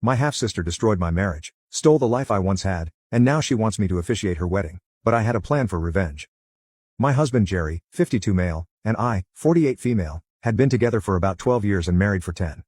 My half-sister destroyed my marriage, stole the life I once had, and now she wants me to officiate her wedding, but I had a plan for revenge. My husband Jerry, 52 male, and I, 48 female, had been together for about 12 years and married for 10.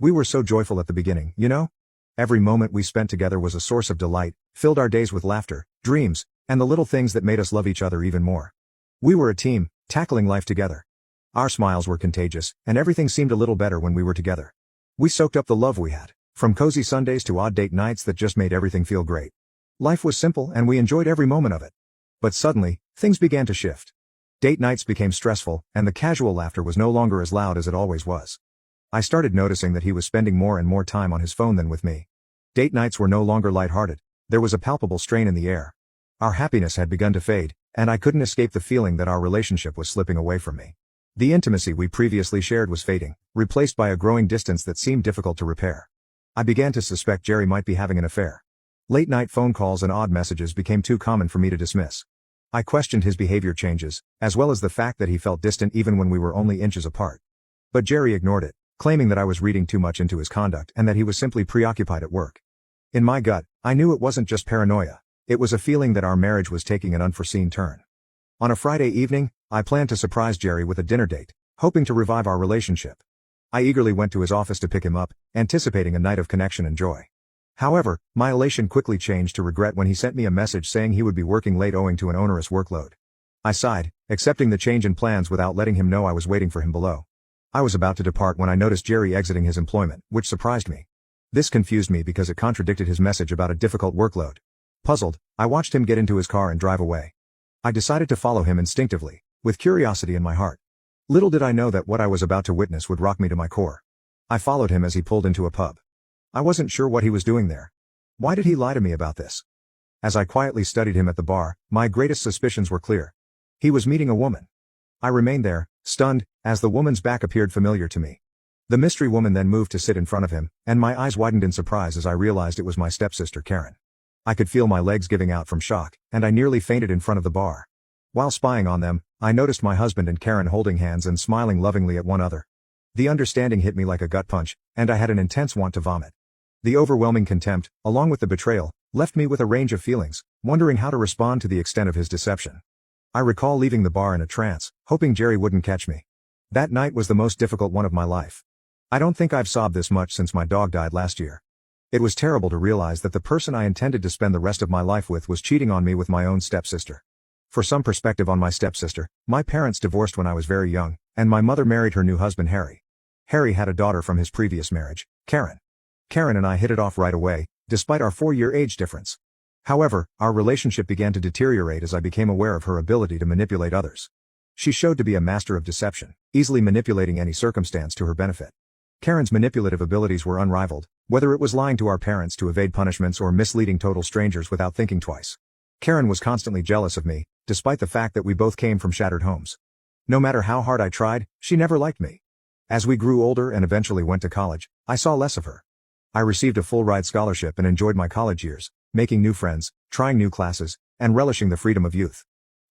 We were so joyful at the beginning, you know? Every moment we spent together was a source of delight, filled our days with laughter, dreams, and the little things that made us love each other even more. We were a team, tackling life together. Our smiles were contagious, and everything seemed a little better when we were together. We soaked up the love we had, from cozy Sundays to odd date nights that just made everything feel great. Life was simple and we enjoyed every moment of it. But suddenly, things began to shift. Date nights became stressful, and the casual laughter was no longer as loud as it always was. I started noticing that he was spending more and more time on his phone than with me. Date nights were no longer lighthearted. There was a palpable strain in the air. Our happiness had begun to fade, and I couldn't escape the feeling that our relationship was slipping away from me. The intimacy we previously shared was fading, replaced by a growing distance that seemed difficult to repair. I began to suspect Jerry might be having an affair. Late-night phone calls and odd messages became too common for me to dismiss. I questioned his behavior changes, as well as the fact that he felt distant even when we were only inches apart. But Jerry ignored it, claiming that I was reading too much into his conduct and that he was simply preoccupied at work. In my gut, I knew it wasn't just paranoia. It was a feeling that our marriage was taking an unforeseen turn. On a Friday evening, I planned to surprise Jerry with a dinner date, hoping to revive our relationship. I eagerly went to his office to pick him up, anticipating a night of connection and joy. However, my elation quickly changed to regret when he sent me a message saying he would be working late owing to an onerous workload. I sighed, accepting the change in plans without letting him know I was waiting for him below. I was about to depart when I noticed Jerry exiting his employment, which surprised me. This confused me because it contradicted his message about a difficult workload. Puzzled, I watched him get into his car and drive away. I decided to follow him instinctively, with curiosity in my heart. Little did I know that what I was about to witness would rock me to my core. I followed him as he pulled into a pub. I wasn't sure what he was doing there. Why did he lie to me about this? As I quietly studied him at the bar, my greatest suspicions were clear. He was meeting a woman. I remained there, stunned, as the woman's back appeared familiar to me. The mystery woman then moved to sit in front of him, and my eyes widened in surprise as I realized it was my stepsister Karen. I could feel my legs giving out from shock, and I nearly fainted in front of the bar. While spying on them, I noticed my husband and Karen holding hands and smiling lovingly at one another. The understanding hit me like a gut punch, and I had an intense want to vomit. The overwhelming contempt, along with the betrayal, left me with a range of feelings, wondering how to respond to the extent of his deception. I recall leaving the bar in a trance, hoping Jerry wouldn't catch me. That night was the most difficult one of my life. I don't think I've sobbed this much since my dog died last year. It was terrible to realize that the person I intended to spend the rest of my life with was cheating on me with my own stepsister. For some perspective on my stepsister, my parents divorced when I was very young, and my mother married her new husband Harry. Harry had a daughter from his previous marriage, Karen. Karen and I hit it off right away, despite our 4-year age difference. However, our relationship began to deteriorate as I became aware of her ability to manipulate others. She showed to be a master of deception, easily manipulating any circumstance to her benefit. Karen's manipulative abilities were unrivaled, whether it was lying to our parents to evade punishments or misleading total strangers without thinking twice. Karen was constantly jealous of me, despite the fact that we both came from shattered homes. No matter how hard I tried, she never liked me. As we grew older and eventually went to college, I saw less of her. I received a full-ride scholarship and enjoyed my college years, making new friends, trying new classes, and relishing the freedom of youth.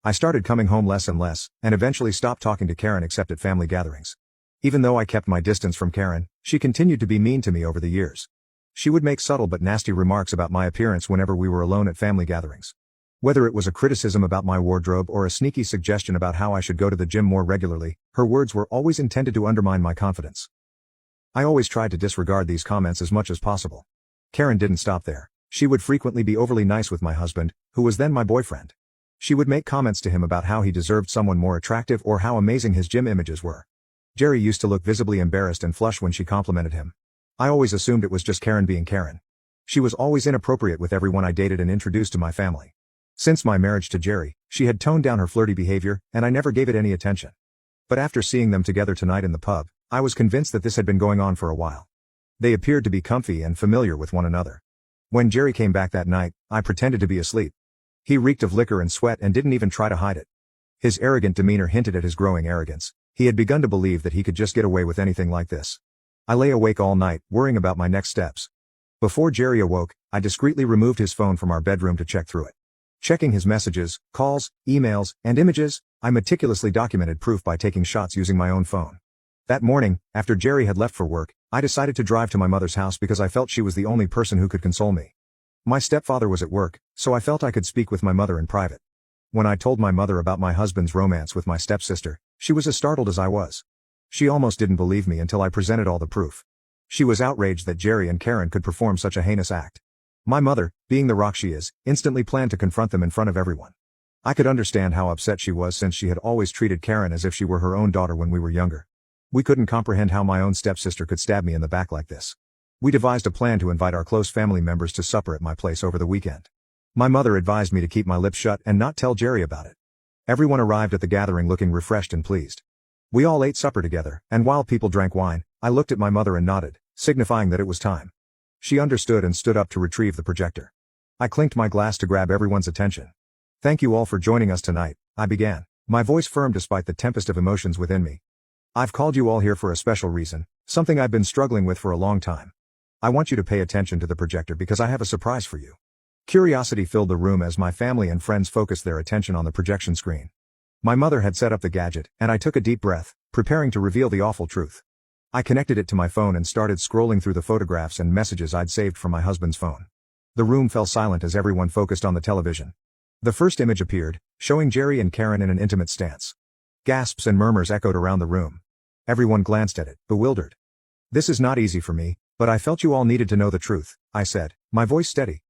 I started coming home less and less, and eventually stopped talking to Karen except at family gatherings. Even though I kept my distance from Karen, she continued to be mean to me over the years. She would make subtle but nasty remarks about my appearance whenever we were alone at family gatherings. Whether it was a criticism about my wardrobe or a sneaky suggestion about how I should go to the gym more regularly, her words were always intended to undermine my confidence. I always tried to disregard these comments as much as possible. Karen didn't stop there. She would frequently be overly nice with my husband, who was then my boyfriend. She would make comments to him about how he deserved someone more attractive or how amazing his gym images were. Jerry used to look visibly embarrassed and flush when she complimented him. I always assumed it was just Karen being Karen. She was always inappropriate with everyone I dated and introduced to my family. Since my marriage to Jerry, she had toned down her flirty behavior, and I never gave it any attention. But after seeing them together tonight in the pub, I was convinced that this had been going on for a while. They appeared to be comfy and familiar with one another. When Jerry came back that night, I pretended to be asleep. He reeked of liquor and sweat and didn't even try to hide it. His arrogant demeanor hinted at his growing arrogance. He had begun to believe that he could just get away with anything like this. I lay awake all night, worrying about my next steps. Before Jerry awoke, I discreetly removed his phone from our bedroom to check through it. Checking his messages, calls, emails, and images, I meticulously documented proof by taking shots using my own phone. That morning, after Jerry had left for work, I decided to drive to my mother's house because I felt she was the only person who could console me. My stepfather was at work, so I felt I could speak with my mother in private. When I told my mother about my husband's romance with my stepsister, she was as startled as I was. She almost didn't believe me until I presented all the proof. She was outraged that Jerry and Karen could perform such a heinous act. My mother, being the rock she is, instantly planned to confront them in front of everyone. I could understand how upset she was since she had always treated Karen as if she were her own daughter when we were younger. We couldn't comprehend how my own stepsister could stab me in the back like this. We devised a plan to invite our close family members to supper at my place over the weekend. My mother advised me to keep my lips shut and not tell Jerry about it. Everyone arrived at the gathering looking refreshed and pleased. We all ate supper together, and while people drank wine, I looked at my mother and nodded, signifying that it was time. She understood and stood up to retrieve the projector. I clinked my glass to grab everyone's attention. "Thank you all for joining us tonight," I began, my voice firm despite the tempest of emotions within me. "I've called you all here for a special reason, something I've been struggling with for a long time. I want you to pay attention to the projector because I have a surprise for you." Curiosity filled the room as my family and friends focused their attention on the projection screen. My mother had set up the gadget, and I took a deep breath, preparing to reveal the awful truth. I connected it to my phone and started scrolling through the photographs and messages I'd saved from my husband's phone. The room fell silent as everyone focused on the television. The first image appeared, showing Jerry and Karen in an intimate stance. Gasps and murmurs echoed around the room. Everyone glanced at it, bewildered. "This is not easy for me, but I felt you all needed to know the truth," I said, my voice steady.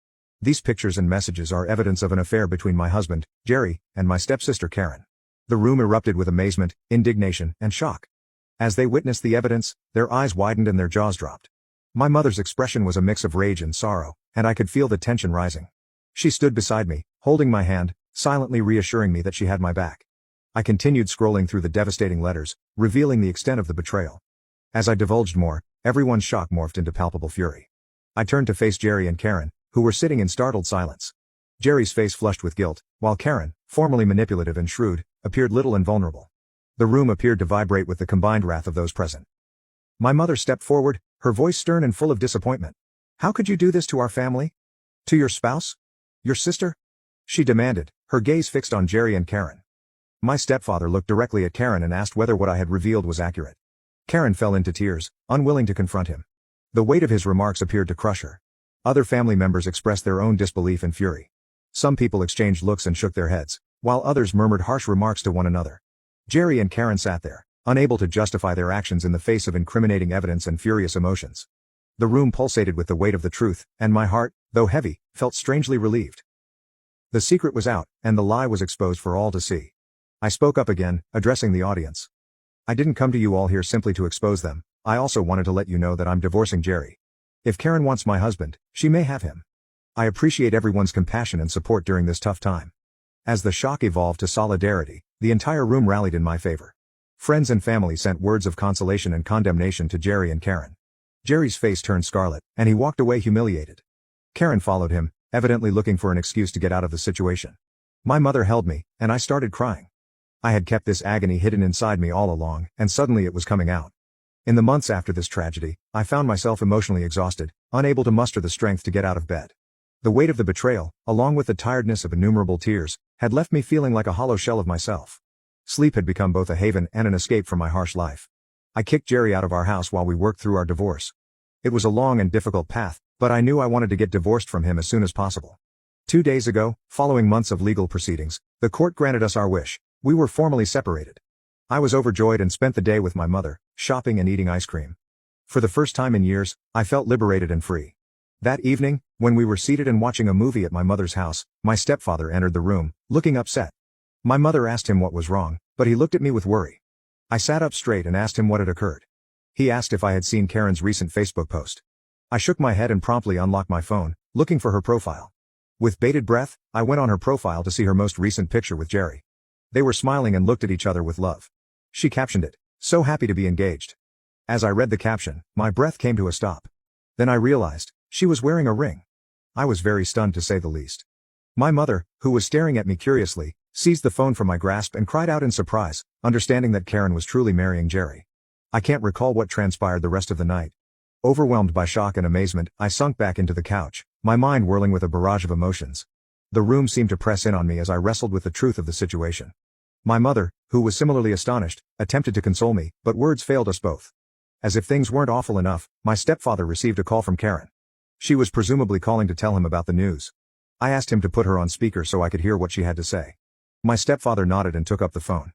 "These pictures and messages are evidence of an affair between my husband, Jerry, and my stepsister Karen." The room erupted with amazement, indignation, and shock. As they witnessed the evidence, their eyes widened and their jaws dropped. My mother's expression was a mix of rage and sorrow, and I could feel the tension rising. She stood beside me, holding my hand, silently reassuring me that she had my back. I continued scrolling through the devastating letters, revealing the extent of the betrayal. As I divulged more, everyone's shock morphed into palpable fury. I turned to face Jerry and Karen, who were sitting in startled silence. Jerry's face flushed with guilt, while Karen, formerly manipulative and shrewd, appeared little and vulnerable. The room appeared to vibrate with the combined wrath of those present. My mother stepped forward, her voice stern and full of disappointment. "How could you do this to our family? To your spouse? Your sister?" she demanded, her gaze fixed on Jerry and Karen. My stepfather looked directly at Karen and asked whether what I had revealed was accurate. Karen fell into tears, unwilling to confront him. The weight of his remarks appeared to crush her. Other family members expressed their own disbelief and fury. Some people exchanged looks and shook their heads, while others murmured harsh remarks to one another. Jerry and Karen sat there, unable to justify their actions in the face of incriminating evidence and furious emotions. The room pulsated with the weight of the truth, and my heart, though heavy, felt strangely relieved. The secret was out, and the lie was exposed for all to see. I spoke up again, addressing the audience. "I didn't come to you all here simply to expose them. I also wanted to let you know that I'm divorcing Jerry. If Karen wants my husband, she may have him. I appreciate everyone's compassion and support during this tough time." As the shock evolved to solidarity, the entire room rallied in my favor. Friends and family sent words of consolation and condemnation to Jerry and Karen. Jerry's face turned scarlet, and he walked away humiliated. Karen followed him, evidently looking for an excuse to get out of the situation. My mother held me, and I started crying. I had kept this agony hidden inside me all along, and suddenly it was coming out. In the months after this tragedy, I found myself emotionally exhausted, unable to muster the strength to get out of bed. The weight of the betrayal, along with the tiredness of innumerable tears, had left me feeling like a hollow shell of myself. Sleep had become both a haven and an escape from my harsh life. I kicked Jerry out of our house while we worked through our divorce. It was a long and difficult path, but I knew I wanted to get divorced from him as soon as possible. 2 days ago, following months of legal proceedings, the court granted us our wish. We were formally separated. I was overjoyed and spent the day with my mother, shopping and eating ice cream. For the first time in years, I felt liberated and free. That evening, when we were seated and watching a movie at my mother's house, my stepfather entered the room, looking upset. My mother asked him what was wrong, but he looked at me with worry. I sat up straight and asked him what had occurred. He asked if I had seen Karen's recent Facebook post. I shook my head and promptly unlocked my phone, looking for her profile. With bated breath, I went on her profile to see her most recent picture with Jerry. They were smiling and looked at each other with love. She captioned it, "So happy to be engaged." As I read the caption, my breath came to a stop. Then I realized, she was wearing a ring. I was very stunned to say the least. My mother, who was staring at me curiously, seized the phone from my grasp and cried out in surprise, understanding that Karen was truly marrying Jerry. I can't recall what transpired the rest of the night. Overwhelmed by shock and amazement, I sunk back into the couch, my mind whirling with a barrage of emotions. The room seemed to press in on me as I wrestled with the truth of the situation. My mother, who was similarly astonished, attempted to console me, but words failed us both. As if things weren't awful enough, my stepfather received a call from Karen. She was presumably calling to tell him about the news. I asked him to put her on speaker so I could hear what she had to say. My stepfather nodded and took up the phone.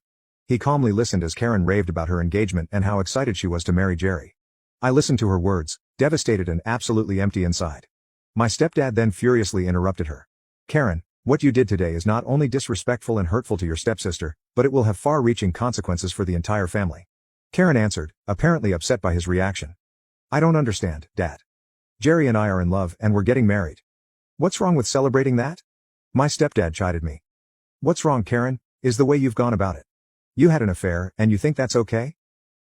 He calmly listened as Karen raved about her engagement and how excited she was to marry Jerry. I listened to her words, devastated and absolutely empty inside. My stepdad then furiously interrupted her. "Karen, what you did today is not only disrespectful and hurtful to your stepsister, but it will have far-reaching consequences for the entire family." Karen answered, apparently upset by his reaction. "I don't understand, Dad. Jerry and I are in love and we're getting married. What's wrong with celebrating that?" My stepdad chided me. "What's wrong, Karen, is the way you've gone about it. You had an affair and you think that's okay?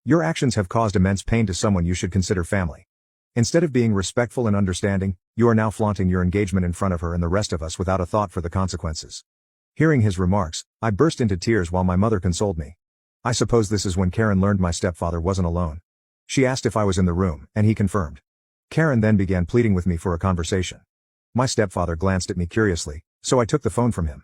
Your actions have caused immense pain to someone you should consider family. Instead of being respectful and understanding, you are now flaunting your engagement in front of her and the rest of us without a thought for the consequences." Hearing his remarks, I burst into tears while my mother consoled me. I suppose this is when Karen learned my stepfather wasn't alone. She asked if I was in the room, and he confirmed. Karen then began pleading with me for a conversation. My stepfather glanced at me curiously, so I took the phone from him.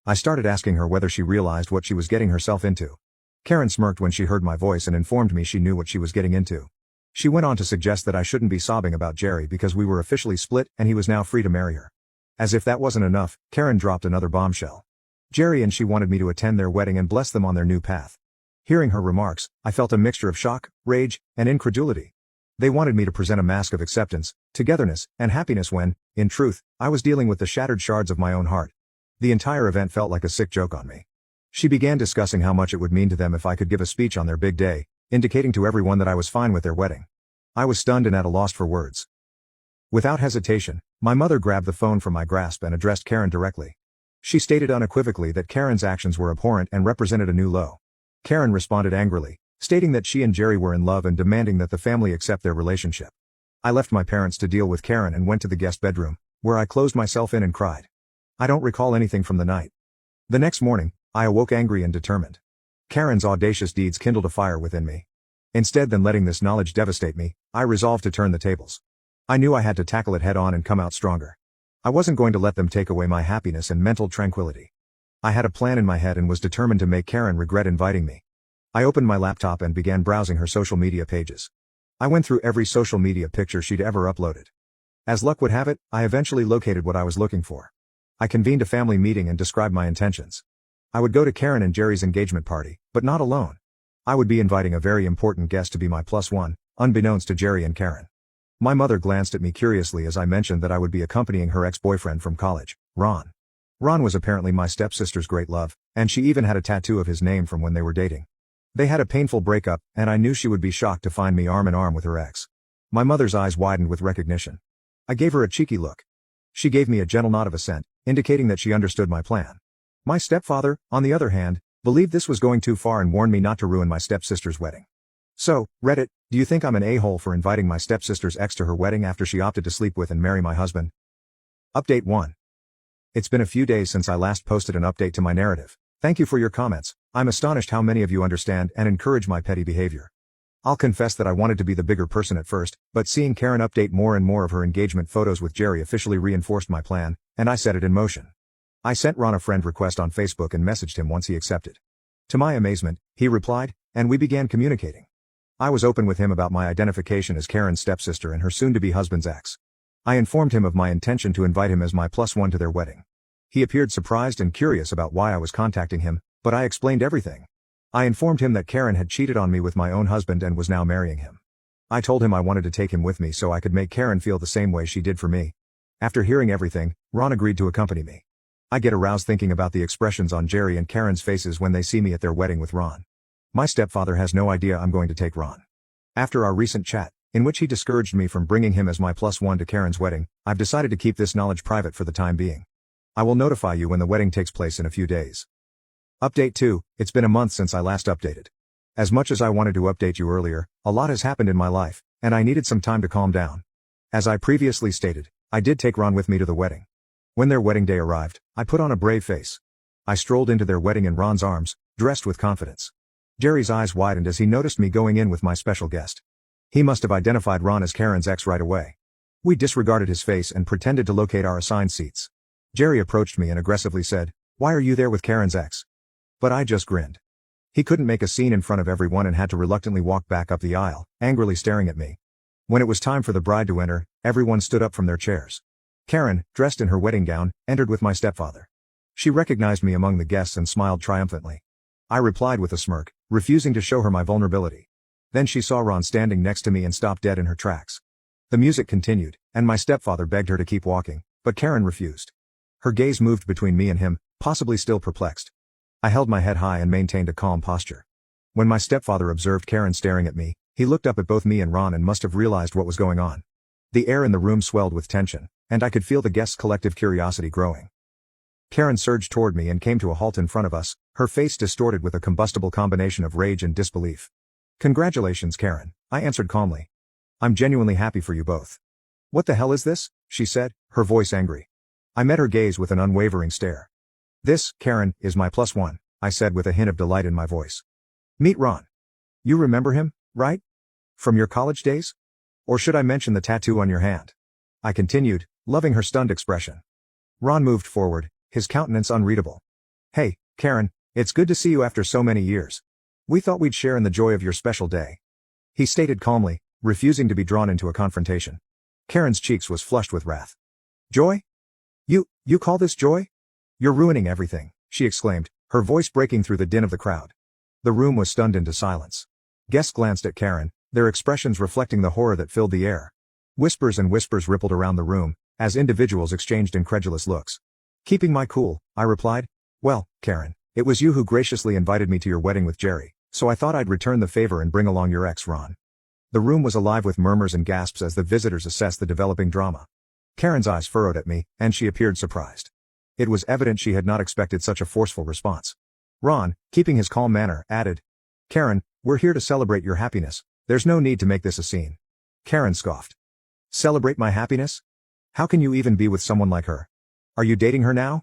I started asking her whether she realized what she was getting herself into. Karen smirked when she heard my voice and informed me she knew what she was getting into. She went on to suggest that I shouldn't be sobbing about Jerry because we were officially split and he was now free to marry her. As if that wasn't enough, Karen dropped another bombshell. Jerry and she wanted me to attend their wedding and bless them on their new path. Hearing her remarks, I felt a mixture of shock, rage, and incredulity. They wanted me to present a mask of acceptance, togetherness, and happiness when, in truth, I was dealing with the shattered shards of my own heart. The entire event felt like a sick joke on me. She began discussing how much it would mean to them if I could give a speech on their big day, indicating to everyone that I was fine with their wedding. I was stunned and at a loss for words. Without hesitation, my mother grabbed the phone from my grasp and addressed Karen directly. She stated unequivocally that Karen's actions were abhorrent and represented a new low. Karen responded angrily, stating that she and Jerry were in love and demanding that the family accept their relationship. I left my parents to deal with Karen and went to the guest bedroom, where I closed myself in and cried. I don't recall anything from the night. The next morning, I awoke angry and determined. Karen's audacious deeds kindled a fire within me. Instead than letting this knowledge devastate me, I resolved to turn the tables. I knew I had to tackle it head on and come out stronger. I wasn't going to let them take away my happiness and mental tranquility. I had a plan in my head and was determined to make Karen regret inviting me. I opened my laptop and began browsing her social media pages. I went through every social media picture she'd ever uploaded. As luck would have it, I eventually located what I was looking for. I convened a family meeting and described my intentions. I would go to Karen and Jerry's engagement party, but not alone. I would be inviting a very important guest to be my +1, unbeknownst to Jerry and Karen. My mother glanced at me curiously as I mentioned that I would be accompanying her ex-boyfriend from college, Ron. Ron was apparently my stepsister's great love, and she even had a tattoo of his name from when they were dating. They had a painful breakup, and I knew she would be shocked to find me arm in arm with her ex. My mother's eyes widened with recognition. I gave her a cheeky look. She gave me a gentle nod of assent, indicating that she understood my plan. My stepfather, on the other hand, believed this was going too far and warned me not to ruin my stepsister's wedding. So, Reddit, do you think I'm an a-hole for inviting my stepsister's ex to her wedding after she opted to sleep with and marry my husband? Update 1. It's been a few days since I last posted an update to my narrative. Thank you for your comments. I'm astonished how many of you understand and encourage my petty behavior. I'll confess that I wanted to be the bigger person at first, but seeing Karen update more and more of her engagement photos with Jerry officially reinforced my plan, and I set it in motion. I sent Ron a friend request on Facebook and messaged him once he accepted. To my amazement, he replied, and we began communicating. I was open with him about my identification as Karen's stepsister and her soon-to-be husband's ex. I informed him of my intention to invite him as my +1 to their wedding. He appeared surprised and curious about why I was contacting him, but I explained everything. I informed him that Karen had cheated on me with my own husband and was now marrying him. I told him I wanted to take him with me so I could make Karen feel the same way she did for me. After hearing everything, Ron agreed to accompany me. I get aroused thinking about the expressions on Jerry and Karen's faces when they see me at their wedding with Ron. My stepfather has no idea I'm going to take Ron. After our recent chat, in which he discouraged me from bringing him as my +1 to Karen's wedding, I've decided to keep this knowledge private for the time being. I will notify you when the wedding takes place in a few days. Update 2, it's been a month since I last updated. As much as I wanted to update you earlier, a lot has happened in my life, and I needed some time to calm down. As I previously stated, I did take Ron with me to the wedding. When their wedding day arrived, I put on a brave face. I strolled into their wedding in Ron's arms, dressed with confidence. Jerry's eyes widened as he noticed me going in with my special guest. He must have identified Ron as Karen's ex right away. We disregarded his face and pretended to locate our assigned seats. Jerry approached me and aggressively said, "Why are you there with Karen's ex?" But I just grinned. He couldn't make a scene in front of everyone and had to reluctantly walk back up the aisle, angrily staring at me. When it was time for the bride to enter, everyone stood up from their chairs. Karen, dressed in her wedding gown, entered with my stepfather. She recognized me among the guests and smiled triumphantly. I replied with a smirk, refusing to show her my vulnerability. Then she saw Ron standing next to me and stopped dead in her tracks. The music continued, and my stepfather begged her to keep walking, but Karen refused. Her gaze moved between me and him, possibly still perplexed. I held my head high and maintained a calm posture. When my stepfather observed Karen staring at me, he looked up at both me and Ron and must have realized what was going on. The air in the room swelled with tension, and I could feel the guests' collective curiosity growing. Karen surged toward me and came to a halt in front of us, her face distorted with a combustible combination of rage and disbelief. "Congratulations, Karen," I answered calmly. "I'm genuinely happy for you both." "What the hell is this?" she said, her voice angry. I met her gaze with an unwavering stare. "This, Karen, is my +1, I said with a hint of delight in my voice. "Meet Ron. You remember him, right? From your college days? Or should I mention the tattoo on your hand?" I continued, loving her stunned expression. Ron moved forward, his countenance unreadable. "Hey, Karen, it's good to see you after so many years. We thought we'd share in the joy of your special day," he stated calmly, refusing to be drawn into a confrontation. Karen's cheeks was flushed with wrath. "Joy? You call this joy? You're ruining everything," she exclaimed, her voice breaking through the din of the crowd. The room was stunned into silence. Guests glanced at Karen, their expressions reflecting the horror that filled the air. Whispers and whispers rippled around the room, as individuals exchanged incredulous looks. Keeping my cool, I replied, "Well, Karen, it was you who graciously invited me to your wedding with Jerry, so I thought I'd return the favor and bring along your ex, Ron." The room was alive with murmurs and gasps as the visitors assessed the developing drama. Karen's eyes furrowed at me, and she appeared surprised. It was evident she had not expected such a forceful response. Ron, keeping his calm manner, added, "Karen, we're here to celebrate your happiness. There's no need to make this a scene." Karen scoffed. "Celebrate my happiness? How can you even be with someone like her? Are you dating her now?"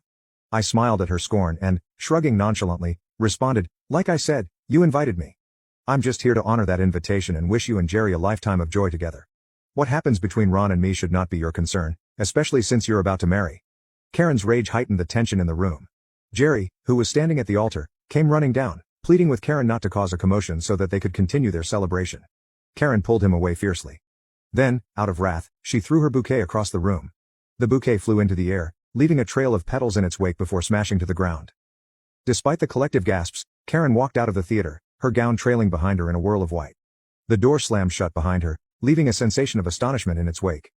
I smiled at her scorn and, shrugging nonchalantly, responded, "Like I said, you invited me. I'm just here to honor that invitation and wish you and Jerry a lifetime of joy together. What happens between Ron and me should not be your concern, especially since you're about to marry." Karen's rage heightened the tension in the room. Jerry, who was standing at the altar, came running down, pleading with Karen not to cause a commotion so that they could continue their celebration. Karen pulled him away fiercely. Then, out of wrath, she threw her bouquet across the room. The bouquet flew into the air, leaving a trail of petals in its wake before smashing to the ground. Despite the collective gasps, Karen walked out of the theater, her gown trailing behind her in a whirl of white. The door slammed shut behind her, leaving a sensation of astonishment in its wake.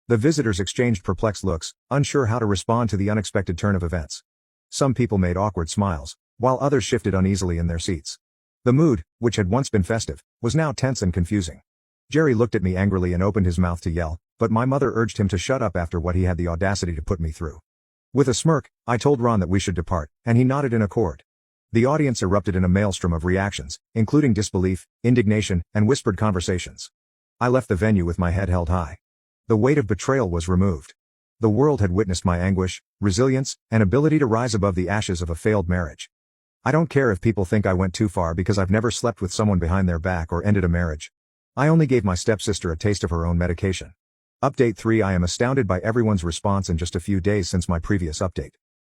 The visitors exchanged perplexed looks, unsure how to respond to the unexpected turn of events. Some people made awkward smiles, while others shifted uneasily in their seats. The mood, which had once been festive, was now tense and confusing. Jerry looked at me angrily and opened his mouth to yell, but my mother urged him to shut up after what he had the audacity to put me through. With a smirk, I told Ron that we should depart, and he nodded in accord. The audience erupted in a maelstrom of reactions, including disbelief, indignation, and whispered conversations. I left the venue with my head held high. The weight of betrayal was removed. The world had witnessed my anguish, resilience, and ability to rise above the ashes of a failed marriage. I don't care if people think I went too far because I've never slept with someone behind their back or ended a marriage. I only gave my stepsister a taste of her own medication. Update 3: I am astounded by everyone's response in just a few days since my previous update.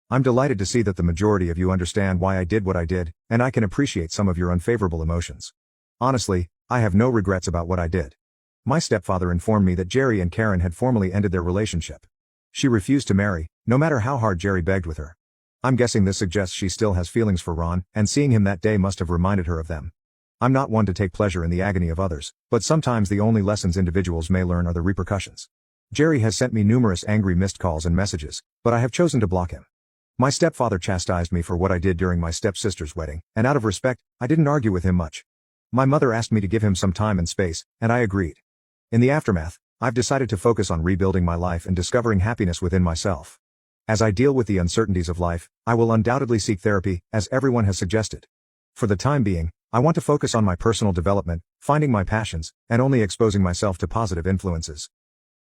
I'm delighted to see that the majority of you understand why I did what I did, and I can appreciate some of your unfavorable emotions. Honestly, I have no regrets about what I did. My stepfather informed me that Jerry and Karen had formally ended their relationship. She refused to marry, no matter how hard Jerry begged with her. I'm guessing this suggests she still has feelings for Ron, and seeing him that day must have reminded her of them. I'm not one to take pleasure in the agony of others, but sometimes the only lessons individuals may learn are the repercussions. Jerry has sent me numerous angry missed calls and messages, but I have chosen to block him. My stepfather chastised me for what I did during my stepsister's wedding, and out of respect, I didn't argue with him much. My mother asked me to give him some time and space, and I agreed. In the aftermath, I've decided to focus on rebuilding my life and discovering happiness within myself. As I deal with the uncertainties of life, I will undoubtedly seek therapy, as everyone has suggested. For the time being, I want to focus on my personal development, finding my passions, and only exposing myself to positive influences.